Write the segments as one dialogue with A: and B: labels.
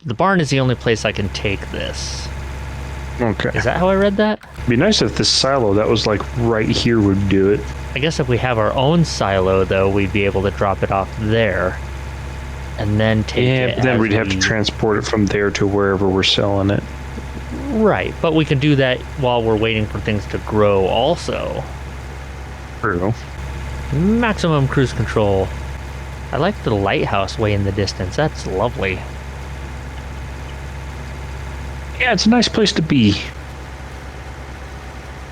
A: The barn is the only place I can take this.
B: Okay.
A: Is that how I read that?
B: It'd be nice if this silo that was like right here would do it.
A: I guess if we have our own silo, though, we'd be able to drop it off there. And then take it.
B: Yeah, but then we'd have to transport it from there to wherever we're selling it.
A: Right, but we can do that while we're waiting for things to grow also.
B: True.
A: Maximum cruise control. I like the lighthouse way in the distance. That's lovely.
B: Yeah, it's a nice place to be.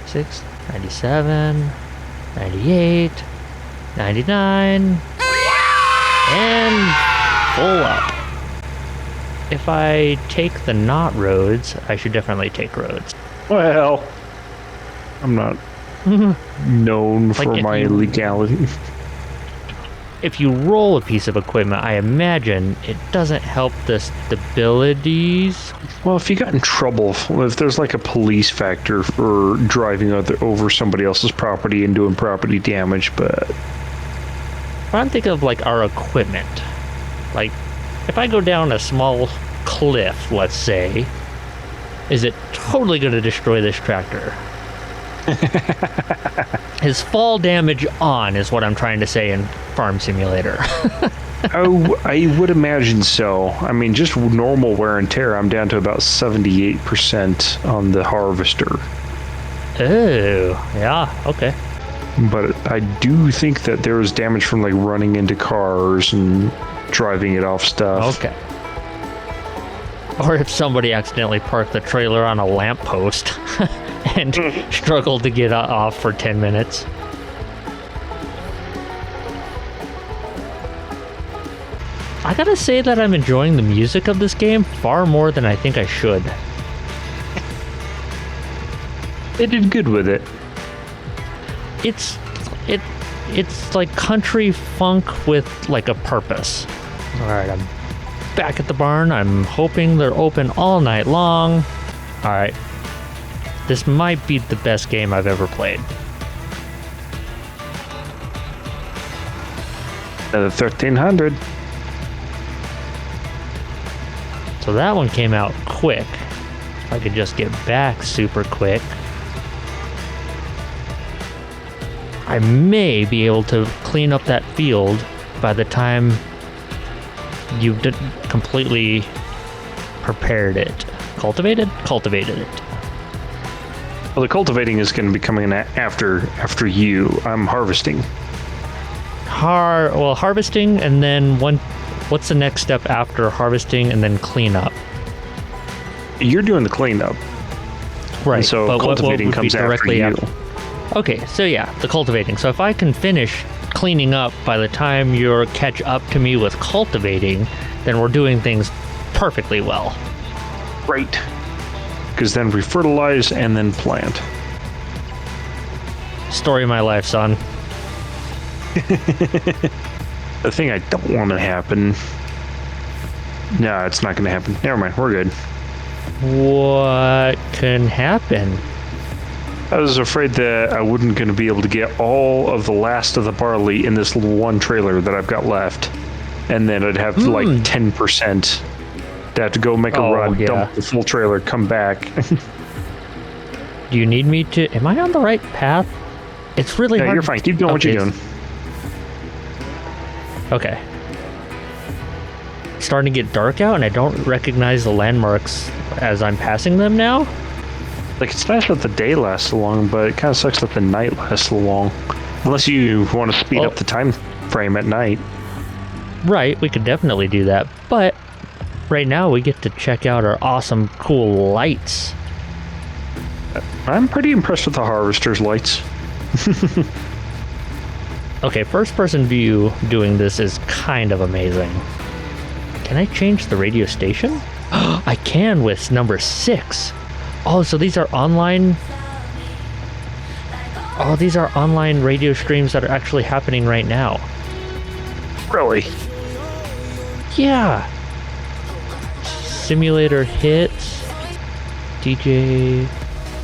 A: 6, 97, 98, 99, and full up. If I take the not roads, I should definitely take roads.
B: Well, I'm not known for my legality.
A: If you roll a piece of equipment, I imagine it doesn't help the stabilities.
B: Well, if you got in trouble, if there's like a police factor for driving over somebody else's property and doing property damage, but...
A: I'm thinking of like our equipment. Like, if I go down a small cliff, let's say, is it totally going to destroy this tractor? His fall damage on is what I'm trying to say in Farm Simulator.
B: Oh, I would imagine so. I mean, just normal wear and tear, I'm down to about 78% on the harvester.
A: Oh, yeah, okay.
B: But I do think that there was damage from like running into cars and driving it off stuff.
A: Okay. Or if somebody accidentally parked the trailer on a lamppost and struggled to get off for 10 minutes. I gotta say that I'm enjoying the music of this game far more than I think I should.
B: They did good with it.
A: It's like country funk with like a purpose. Alright, I'm back at the barn. I'm hoping they're open all night long. Alright. This might be the best game I've ever played.
B: The 1300.
A: So that one came out quick. If I could just get back super quick, I may be able to clean up that field by the time you've completely prepared it. Cultivated it.
B: Well, the cultivating is going to be coming in after you. I'm harvesting.
A: Harvesting, and then what's the next step after harvesting and then cleanup?
B: You're doing the cleanup.
A: Right.
B: And so cultivating comes after you.
A: Okay, so yeah, the cultivating. So if I can finish cleaning up by the time you catch up to me with cultivating, then we're doing things perfectly well.
B: Right. Because then we fertilize and then plant.
A: Story of my life, son.
B: The thing I don't want to happen... No, it's not going to happen. Never mind, we're good.
A: What can happen?
B: I was afraid that I wasn't going to be able to get all of the last of the barley in this one trailer that I've got left. And then I'd have like 10%. To have to go make a run, dump the full trailer, come back.
A: Do you need me to... Am I on the right path? It's really hard.
B: You're fine. Keep doing what you're doing.
A: Okay. It's starting to get dark out, and I don't recognize the landmarks as I'm passing them now.
B: Like, it's nice that the day lasts so long, but it kind of sucks that the night lasts so long. Unless you want to speed up the time frame at night.
A: Right, we could definitely do that. But right now, we get to check out our awesome, cool lights.
B: I'm pretty impressed with the harvester's lights.
A: Okay, first-person view doing this is kind of amazing. Can I change the radio station? I can with number 6. Oh, so these are online... Oh, these are online radio streams that are actually happening right now.
B: Really?
A: Yeah. Simulator hits. DJ...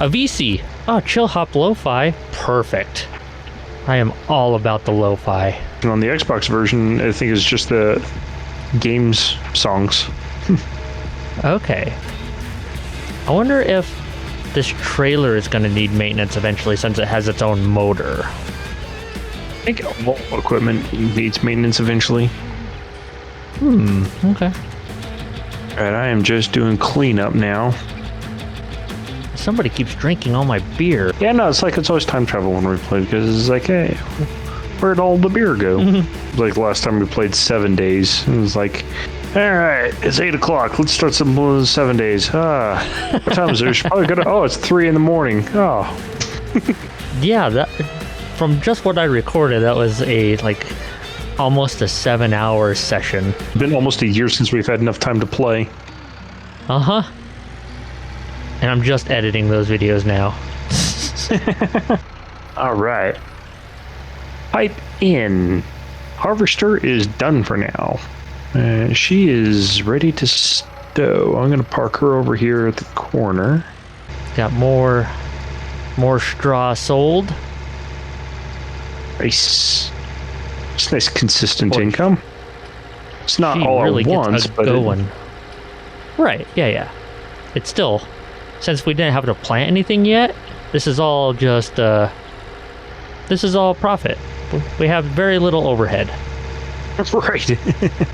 A: A VC. Oh, chill hop lo-fi. Perfect. I am all about the lo-fi.
B: And on the Xbox version, I think it's just the games songs.
A: Okay. I wonder if this trailer is going to need maintenance eventually since it has its own motor.
B: I think all equipment needs maintenance eventually.
A: Okay.
B: Alright, I am just doing cleanup now.
A: Somebody keeps drinking all my beer.
B: Yeah, no, it's always time travel when we play because it's like, hey, where'd all the beer go? Like last time we played 7 days. It was like, all right, it's 8 o'clock. Let's start some 7 days. What time is it? It's probably gonna. Oh, it's 3 in the morning. Oh,
A: Yeah, that from just what I recorded, that was almost a 7-hour session.
B: been almost a year since we've had enough time to play.
A: Uh-huh. And I'm just editing those videos now.
B: All right. Pipe in. Harvester is done for now. She is ready to stow. I'm going to park her over here at the corner.
A: Got more straw sold.
B: Nice. It's nice, consistent income. It's not
A: She
B: all
A: really
B: at once,
A: gets
B: but
A: going. Right, yeah. It's still, since we didn't have to plant anything yet, this is all just, this is all profit. We have very little overhead.
B: right.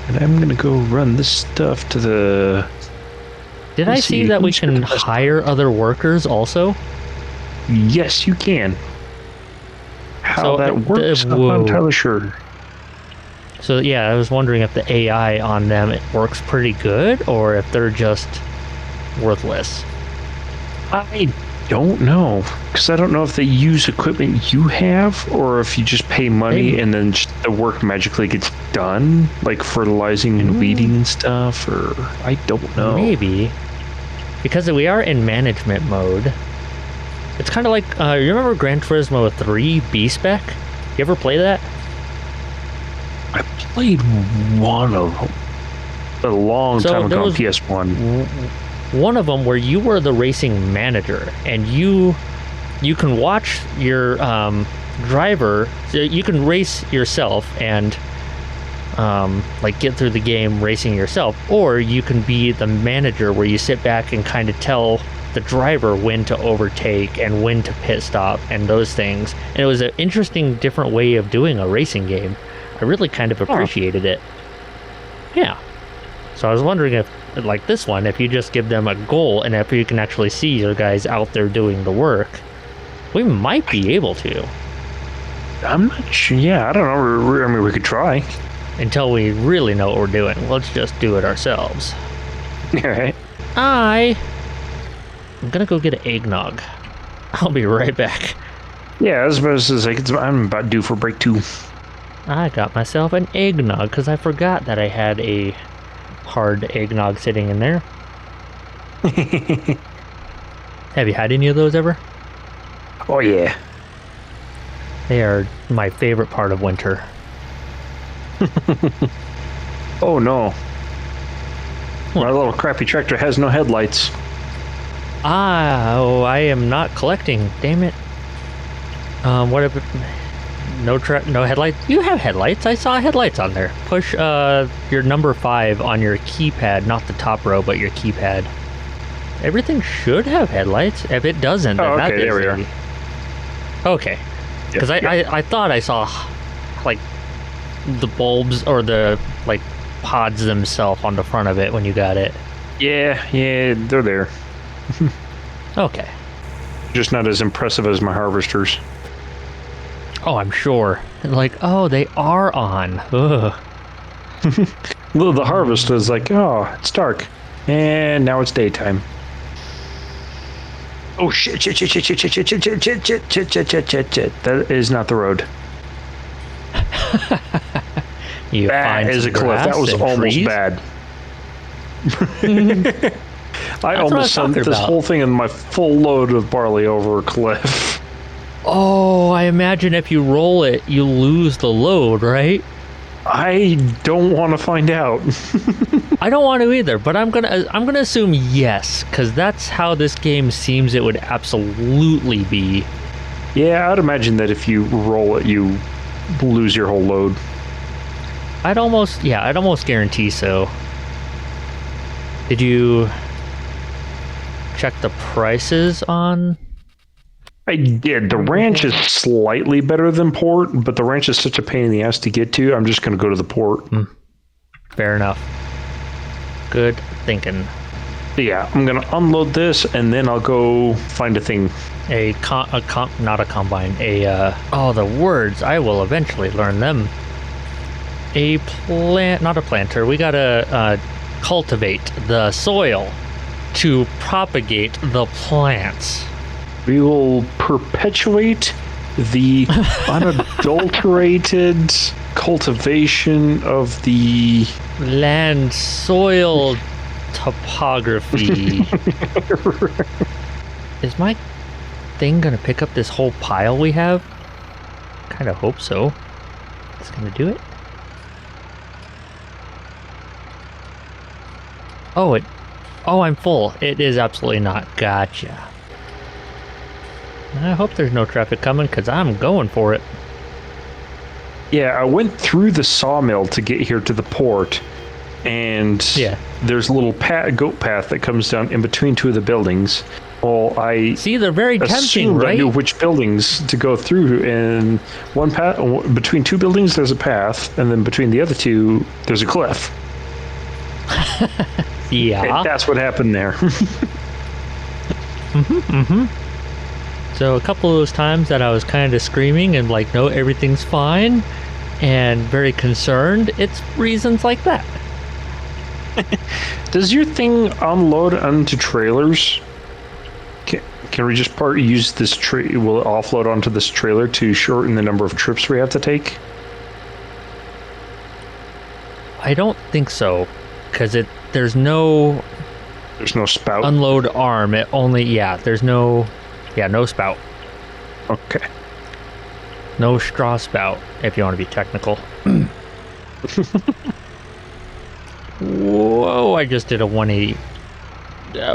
B: And I'm gonna go run this stuff to the.
A: Did I see that we can hire other workers also?
B: Yes, you can. How
A: So,
B: that works, I'm not
A: whoa.
B: entirely sure.
A: So yeah, I was wondering if the AI on them it works pretty good, or if they're just worthless.
B: I don't know, because I don't know if they use equipment you have, or if you just pay money and then just the work magically gets done, like fertilizing and weeding and stuff, or I don't know.
A: Maybe. Because we are in management mode. It's kind of like, you remember Gran Turismo 3 B-Spec? You ever play that?
B: I played one of them a long time ago on PS1.
A: One of them where you were the racing manager, and you can watch your driver. So you can race yourself and get through the game racing yourself, or you can be the manager where you sit back and kind of tell the driver when to overtake and when to pit stop and those things. And it was an interesting, different way of doing a racing game. I really kind of appreciated it. Yeah. So I was wondering if, like this one, if you just give them a goal and if you can actually see your guys out there doing the work, we might be able to.
B: I'm not sure. Yeah, I don't know. I mean, we could try.
A: Until we really know what we're doing. Let's just do it ourselves.
B: All right.
A: I'm gonna go get an eggnog. I'll be right back.
B: Yeah, I was about to say, I'm about due for break 2.
A: I got myself an eggnog because I forgot that I had a hard eggnog sitting in there. Have you had any of those ever?
B: Oh, yeah.
A: They are my favorite part of winter.
B: Oh, no. My little crappy tractor has no headlights.
A: I am not collecting. Damn it. What if no headlights? You have headlights. I saw headlights on there. Push your number 5 on your keypad, not the top row, but your keypad. Everything should have headlights. If it doesn't, then
B: okay, there we are.
A: Okay. Because I thought I saw like the bulbs or the pods themselves on the front of it when you got it.
B: Yeah, they're there.
A: Okay.
B: Just not as impressive as my harvesters.
A: Oh, I'm sure. Oh, they are on. Ugh.
B: The harvest is like, oh, it's dark. And now it's daytime. Oh, shit. That is not the road. That is a cliff. That was almost bad. I almost sent this whole thing in my full load of barley over a cliff.
A: Oh, I imagine if you roll it, you lose the load, right?
B: I don't want to find out.
A: I don't want to either, but I'm gonna assume yes, because that's how this game seems it would absolutely be.
B: Yeah, I'd imagine that if you roll it, you lose your whole load.
A: I'd almost guarantee so. Did you check the prices on?
B: I did. The ranch is slightly better than port, but the ranch is such a pain in the ass to get to. I'm just going to go to the port.
A: Fair enough. Good thinking.
B: Yeah, I'm going to unload this, and then I'll go find a thing.
A: Not a combine. The words. I will eventually learn them. A plant, not a planter. We gotta cultivate the soil to propagate the plants.
B: We will perpetuate the unadulterated cultivation of the
A: land soil topography. Is my thing gonna pick up this whole pile we have? Kind of hope so. It's gonna do it. Oh, I'm full. It is absolutely not. Gotcha. I hope there's no traffic coming, because I'm going for it.
B: Yeah, I went through the sawmill to get here to the port, and there's a little goat path that comes down in between two of the buildings. Well, I
A: see, they're very tempting, right?
B: I knew which buildings to go through, and one path between two buildings there's a path, and then between the other two there's a cliff.
A: Yeah,
B: and that's what happened there.
A: So a couple of those times that I was kind of screaming and like, no, everything's fine, and very concerned, it's reasons like that.
B: Does your thing unload onto trailers? Can we just use this will it offload onto this trailer to shorten the number of trips we have to take?
A: I don't think so, because there's no
B: spout.
A: Unload arm. It only there's no spout.
B: Okay.
A: No straw spout, if you want to be technical. Whoa! I just did a 180.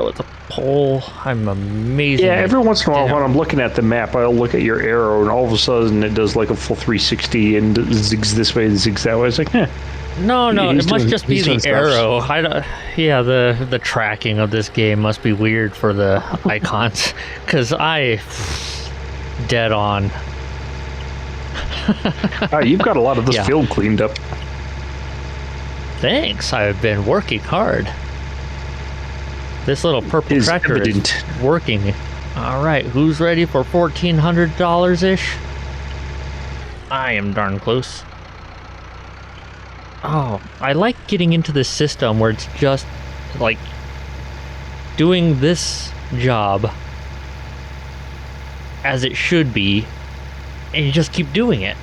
A: With a pole, I'm amazing.
B: Yeah, every once in a while when I'm looking at the map, I'll look at your arrow, and all of a sudden it does like a full 360 and zigs this way and zigs that way. It's like,
A: No, it must just be the arrow. The tracking of this game must be weird for the icons, because dead on.
B: You've got a lot of this field cleaned up.
A: Thanks, I've been working hard. This little purple tractor is working. All right, who's ready for $1,400-ish? I am darn close. Oh, I like getting into this system where it's just like doing this job as it should be, and you just keep doing it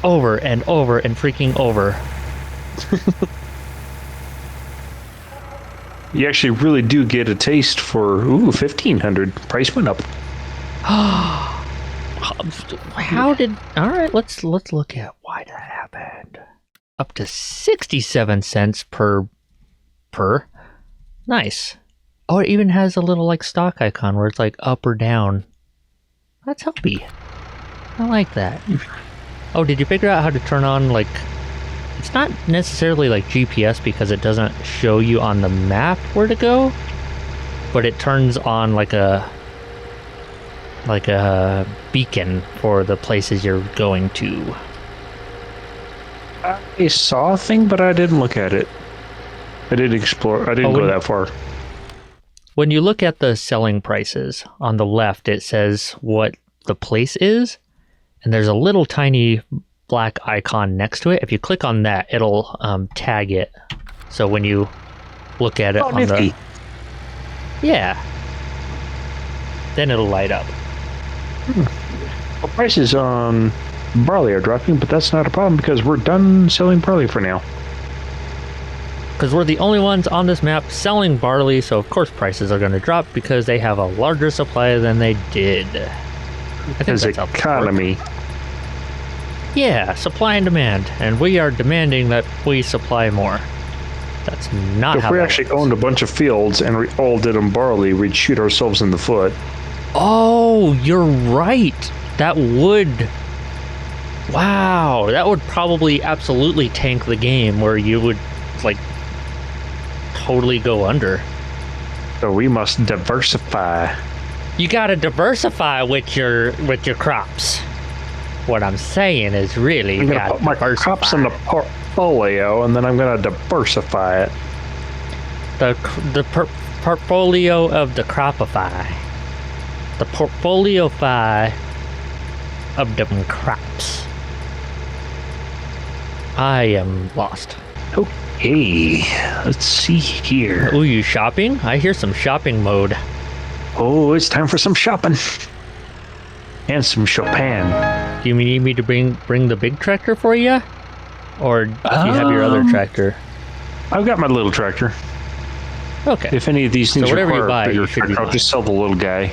A: over and over and freaking over.
B: You actually really do get a taste for $1,500. Price went up.
A: How did? All right, let's look at why that happened. Up to 67 cents per. Nice. Oh, it even has a little like stock icon where it's like up or down. That's helpy. I like that. Oh, did you figure out how to turn on like? It's not necessarily like GPS because it doesn't show you on the map where to go, but it turns on like a beacon for the places you're going to.
B: I saw a thing, but I didn't look at it. I didn't explore. I didn't go that far.
A: When you look at the selling prices on the left, it says what the place is, and there's a little tiny black icon next to it. If you click on that, it'll tag it. So when you look at it on nifty. Then it'll light up.
B: Well, prices on barley are dropping, but that's not a problem because we're done selling barley for now.
A: Because we're the only ones on this map selling barley, so of course prices are going to drop because they have a larger supply than they did. I think
B: that's economy.
A: Yeah, supply and demand, and we are demanding that we supply more. That's not how.
B: If we actually owned a bunch of fields and we all did them barley, we'd shoot ourselves in the foot.
A: Oh, you're right. That would. Wow, that would probably absolutely tank the game, where you would like totally go under.
B: So we must diversify.
A: You gotta diversify with your crops. What I'm saying is really
B: I'm
A: you
B: gonna
A: gotta
B: put my
A: diversify.
B: crops in the portfolio, and then I'm gonna diversify it.
A: The portfolio of the cropify. The portfolio-fy of them crops. I am lost.
B: Okay, let's see here.
A: Ooh, you shopping? I hear some shopping mode.
B: Oh, it's time for some shopping. And some Chopin.
A: Do you need me to bring the big tractor for you? Or do you have your other tractor?
B: I've got my little tractor.
A: Okay.
B: If any of these things
A: whatever you
B: require
A: buy,
B: a bigger
A: you should be
B: tractor, I'll
A: fine.
B: just sell the little guy.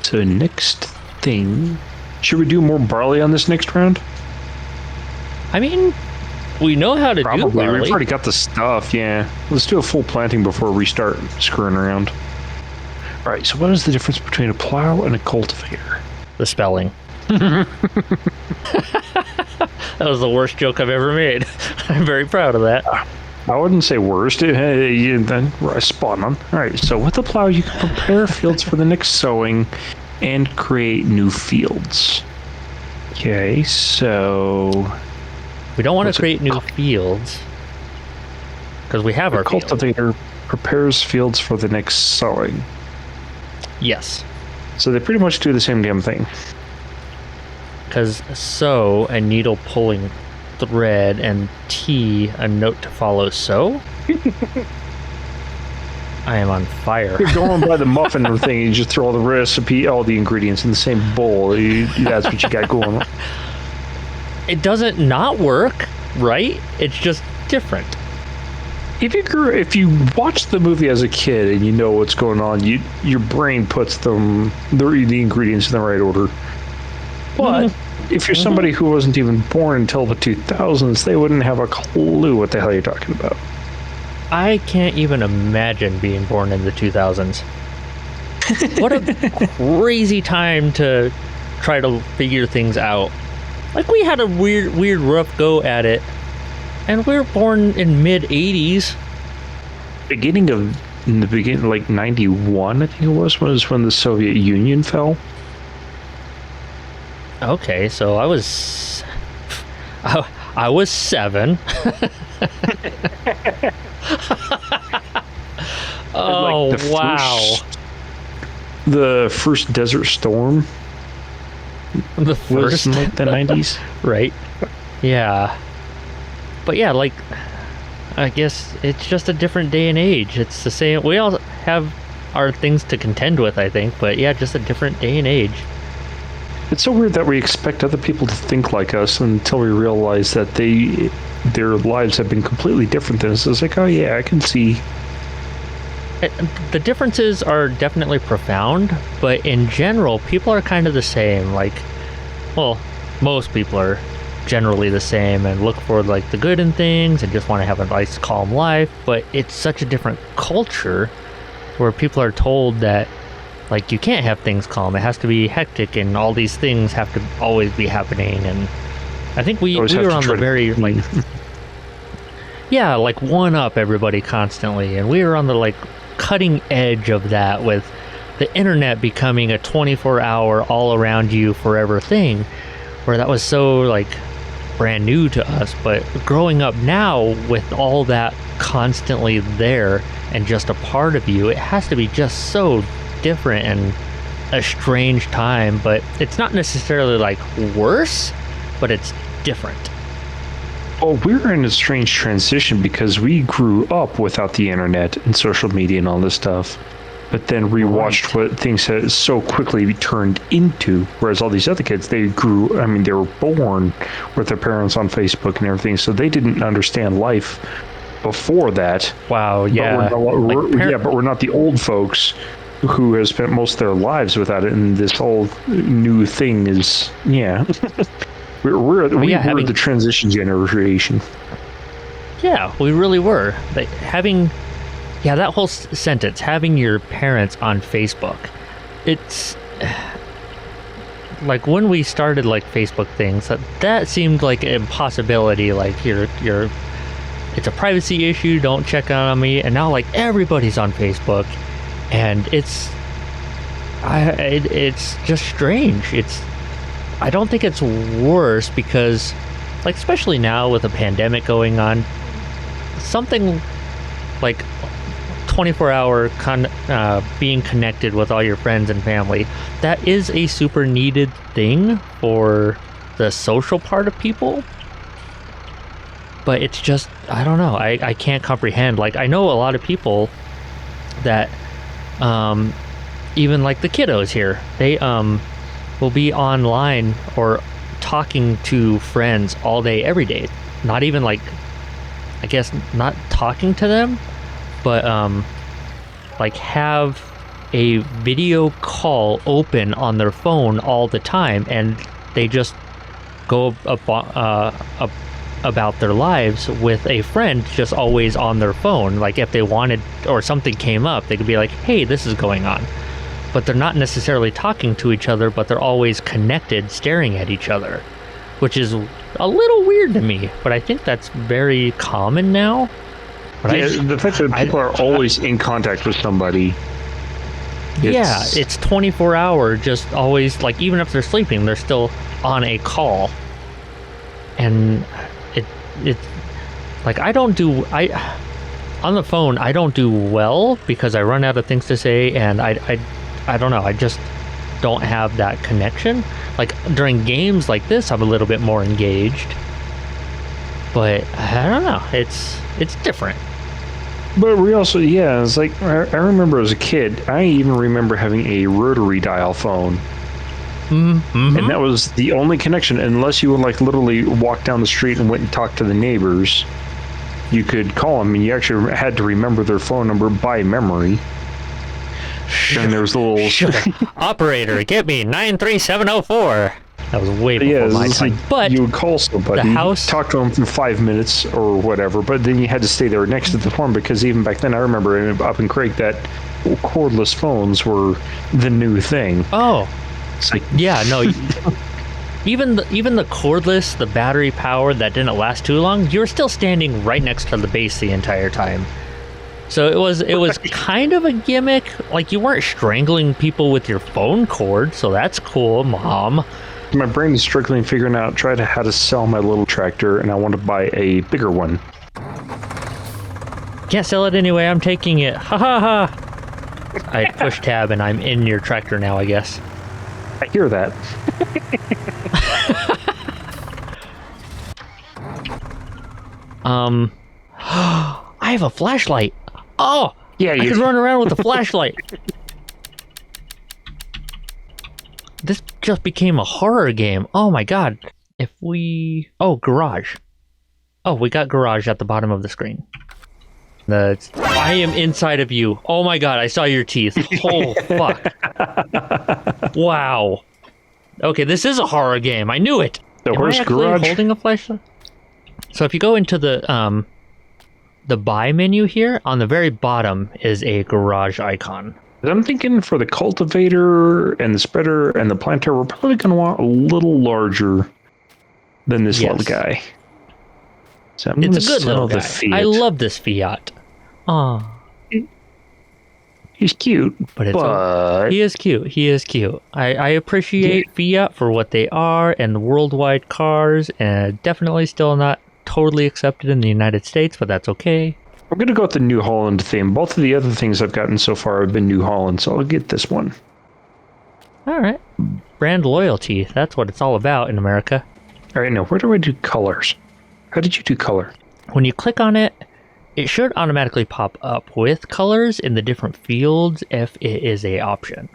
B: So next thing, should we do more barley on this next round?
A: I mean, we know how to
B: Probably.
A: do barley.
B: We've already got the stuff, yeah. Let's do a full planting before we start screwing around. All right, so what is the difference between a plow and a cultivator?
A: The spelling. That was the worst joke I've ever made. I'm very proud of that.
B: I wouldn't say worst. Then spot on. All right, so with the plow, you can prepare fields for the next sowing and create new fields. Okay, so
A: We don't want
B: What's
A: to create new fields because we have
B: a
A: our field.
B: cultivator prepares fields for the next sowing.
A: Yes,
B: So they pretty much do the same damn thing.
A: because sow a needle pulling thread and T a note to follow sow. I am on fire.
B: You're going by the muffin thing. You just throw all the recipe, all the ingredients in the same bowl. That's what you got going on.
A: It doesn't not work, right? It's just different.
B: If you watch the movie as a kid and you know what's going on, your brain puts the ingredients in the right order. But if you're somebody who wasn't even born until the 2000s, they wouldn't have a clue what the hell you're talking about.
A: I can't even imagine being born in the 2000s. What a crazy time to try to figure things out. Like, we had a weird rough go at it, and we were born in mid-80s.
B: In the beginning, like 91, I think it was when the Soviet Union fell.
A: Okay, so I was 7. Oh,
B: Like
A: wow.
B: The first Desert Storm
A: The
B: was
A: first,
B: in like the 90s.
A: right? Yeah. But yeah, like, I guess it's just a different day and age. It's the same. We all have our things to contend with, I think, but yeah, just a different day and age.
B: It's so weird that we expect other people to think like us until we realize that their lives have been completely different than us. It's like, oh yeah, I can see.
A: The differences are definitely profound, but in general, people are kind of the same. Like, well, most people are generally the same and look for like the good in things and just want to have a nice, calm life. But it's such a different culture where people are told that, like, you can't have things calm. It has to be hectic, and all these things have to always be happening. And I think we were on the very like, yeah, like one up everybody constantly, and we were on the like cutting edge of that with the internet becoming a 24-hour all around you forever thing, where that was so like brand new to us. But growing up now with all that constantly there and just a part of you, it has to be just so different and a strange time. But it's not necessarily like worse, but it's different.
B: Well, we're in a strange transition because we grew up without the internet and social media and all this stuff, but then we watched what things had so quickly turned into. Whereas all these other kids, they were born with their parents on Facebook and everything, so they didn't understand life before that.
A: Wow, yeah.
B: But we're not the old folks who have spent most of their lives without it, and this whole new thing is, yeah. We're the transition generation.
A: Yeah, we really were. Like, that whole sentence, having your parents on Facebook, it's like when we started like Facebook things, that seemed like an impossibility. Like your it's a privacy issue, don't check out on me. And now like everybody's on Facebook, and it's just strange. I don't think it's worse because, like, especially now with a pandemic going on, something like 24-hour being connected with all your friends and family, that is a super needed thing for the social part of people. But it's just, I don't know, I can't comprehend. Like, I know a lot of people that even like the kiddos here, they will be online or talking to friends all day every day, not even like, I guess not talking to them, but like have a video call open on their phone all the time, and they just go about their lives with a friend just always on their phone. Like if they wanted or something came up, they could be like, hey, this is going on, but they're not necessarily talking to each other, but they're always connected, staring at each other, which is a little weird to me, but I think that's very common now. But
B: yeah, the fact that people are always in contact with somebody.
A: It's 24-hour, just always, like, even if they're sleeping, they're still on a call. And it like, on the phone, I don't do well because I run out of things to say, and I don't know, I just don't have that connection. Like during games like this, I'm a little bit more engaged, but I don't know, it's different.
B: But we also, it's like, I remember as a kid, I even remember having a rotary dial phone.
A: Mm-hmm.
B: And that was the only connection, unless you would like literally walk down the street and went and talk to the neighbors. You could call them, and you actually had to remember their phone number by memory. And there was a little
A: operator, get me 93704. That was way before my time.
B: Like,
A: but
B: you would call somebody, talk to them for 5 minutes or whatever, but then you had to stay there next to the phone, because even back then, I remember up in Craig that cordless phones were the new thing.
A: Oh,
B: it's like,
A: yeah, no. Even the cordless, the battery power that didn't last too long, you were still standing right next to the base the entire time. So it was kind of a gimmick. Like, you weren't strangling people with your phone cord, so that's cool, Mom.
B: My brain is struggling figuring out how to sell my little tractor, and I want to buy a bigger one.
A: Can't sell it anyway, I'm taking it. Ha ha ha. I push tab and I'm in your tractor now, I guess.
B: I hear that.
A: I have a flashlight. Oh,
B: yeah,
A: I can run around with a flashlight. This just became a horror game. Oh my god. Garage. Oh, we got garage at the bottom of the screen. I am inside of you. Oh my god, I saw your teeth. Oh fuck. Wow. Okay, this is a horror game. I knew it.
B: So
A: Am I actually holding a flashlight? So if you go into the buy menu here, on the very bottom is a garage icon.
B: I'm thinking for the cultivator and the spreader and the planter, we're probably going to want a little larger than this little guy. So
A: it's a good little guy. I love this Fiat. Aw.
B: He's cute, but
A: he is cute. He is cute. I appreciate Fiat for what they are and worldwide cars, and definitely still not totally accepted in the United States, but that's okay.
B: We're going to go with the New Holland theme. Both of the other things I've gotten so far have been New Holland, so I'll get this one.
A: All right. Brand loyalty. That's what it's all about in America.
B: All right, now, where do I do colors? How did you do color?
A: When you click on it, it should automatically pop up with colors in the different fields if it is an option.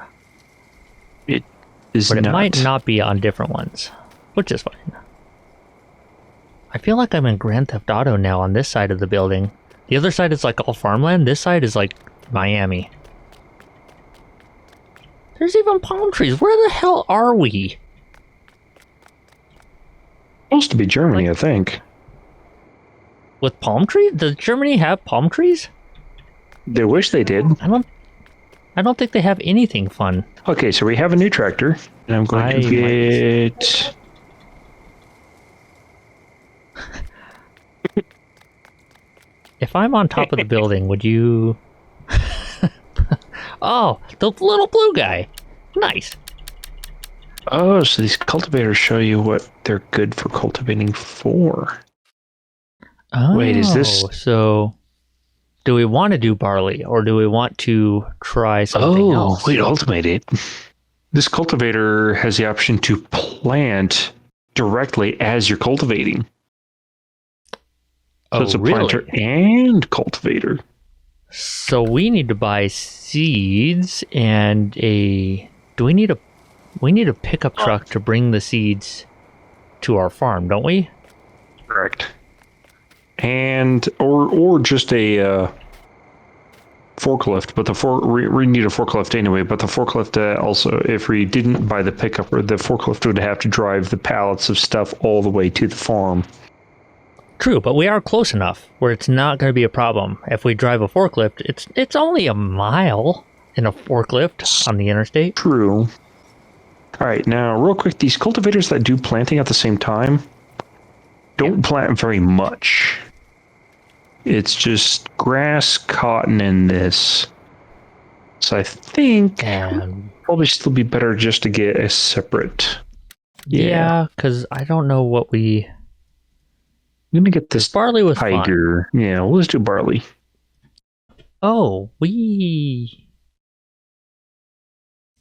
B: It is
A: but
B: not.
A: It might not be on different ones, which is fine. I feel like I'm in Grand Theft Auto now on this side of the building. The other side is like all farmland. This side is like Miami. There's even palm trees. Where the hell are we?
B: Supposed to be Germany, I think.
A: With palm trees? Does Germany have palm trees?
B: They wish they did.
A: I don't think they have anything fun.
B: Okay, so we have a new tractor, and I'm going to get...
A: if I'm on top of the building, would you... Oh, the little blue guy. Nice.
B: Oh, so these cultivators show you what they're good for cultivating for.
A: Oh,
B: wait, is this...
A: So, do we want to do barley, or do we want to try something else?
B: Oh, wait, ultimate it. This cultivator has the option to plant directly as you're cultivating. So it's a planter and cultivator.
A: So we need to buy seeds and a... We need a pickup truck to bring the seeds to our farm, don't we?
B: Correct. And or just a forklift, but we need a forklift anyway. But the forklift also, if we didn't buy the pickup, or the forklift would have to drive the pallets of stuff all the way to the farm.
A: True, but we are close enough where it's not going to be a problem. If we drive a forklift, it's only a mile in a forklift on the interstate.
B: True. All right, now real quick, these cultivators that do planting at the same time don't plant very much. It's just grass, cotton, and this. So I think probably still be better just to get a separate.
A: Yeah, because I don't know what we...
B: I'm gonna get this
A: barley was
B: tiger.
A: Fun.
B: Yeah, well, let's do barley.
A: Oh,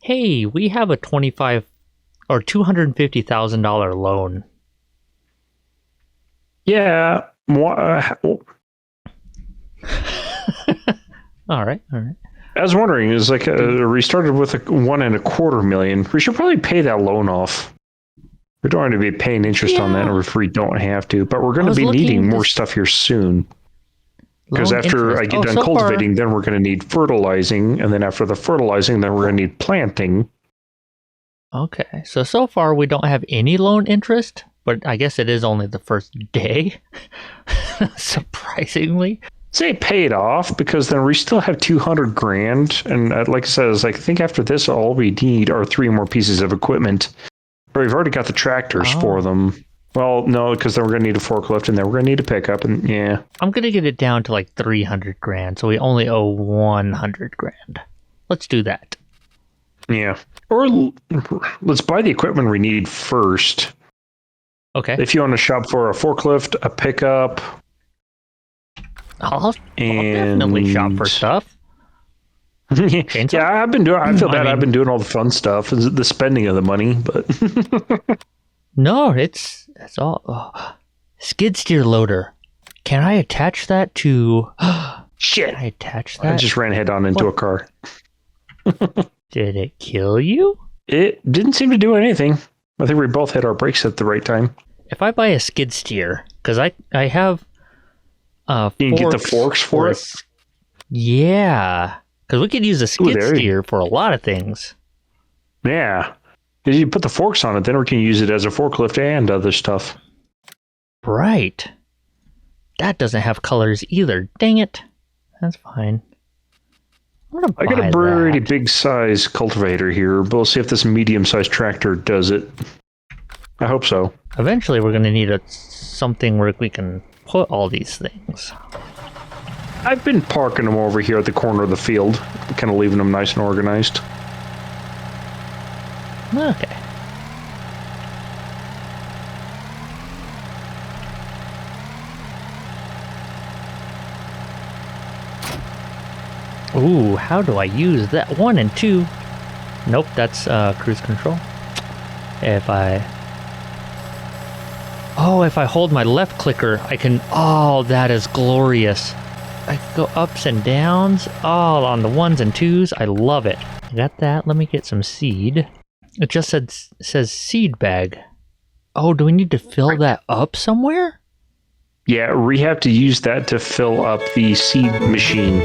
A: Hey, we have a $25,000 or $250,000 loan.
B: Yeah.
A: All right.
B: I was wondering, is like we started with a $1.25 million. We should probably pay that loan off. We don't want to be paying interest on that, or if we don't have to. But we're going to be needing more stuff here soon. Because after I get done cultivating, then we're going to need fertilizing, and then after the fertilizing, then we're going to need planting.
A: Okay, so far we don't have any loan interest, but I guess it is only the first day. Surprisingly.
B: Say pay it off, because then we still have $200,000, and like I said, I think after this, all we need are 3 more pieces of equipment. But we've already got the tractors for them. Well, no, because then we're going to need a forklift, and then we're going to need a pickup, and yeah.
A: I'm going to get it down to like $300,000, so we only owe $100,000. Let's do that.
B: Yeah. Or let's buy the equipment we need first.
A: Okay.
B: If you want to shop for a forklift, a pickup.
A: I'll definitely shop for stuff.
B: Yeah, I've been doing. I feel bad. I've been doing all the fun stuff, the spending of the money, but
A: no, it's all skid steer loader. Can I attach that to?
B: Shit!
A: Can I attach that?
B: I just ran head on into a car.
A: Did it kill you?
B: It didn't seem to do anything. I think we both hit our brakes at the right time.
A: If I buy a skid steer, because I have
B: you can get the forks for it.
A: Yeah. Because we could use a skid steer for a lot of things.
B: Yeah. If you put the forks on it, then we can use it as a forklift and other stuff.
A: Right. That doesn't have colors either. Dang it. That's fine.
B: I got a pretty big size cultivator here, but we'll see if this medium sized tractor does it. I hope so.
A: Eventually we're going to need something where we can put all these things.
B: I've been parking them over here at the corner of the field, kind of leaving them nice and organized.
A: Okay. Ooh, how do I use that? 1 and 2. Nope, that's cruise control. If I hold my left clicker, I can... Oh, that is glorious. I can go ups and downs, all on the 1s and 2s. I love it. I got that. Let me get some seed. It just says seed bag. Oh, do we need to fill that up somewhere?
B: Yeah, we have to use that to fill up the seed machine.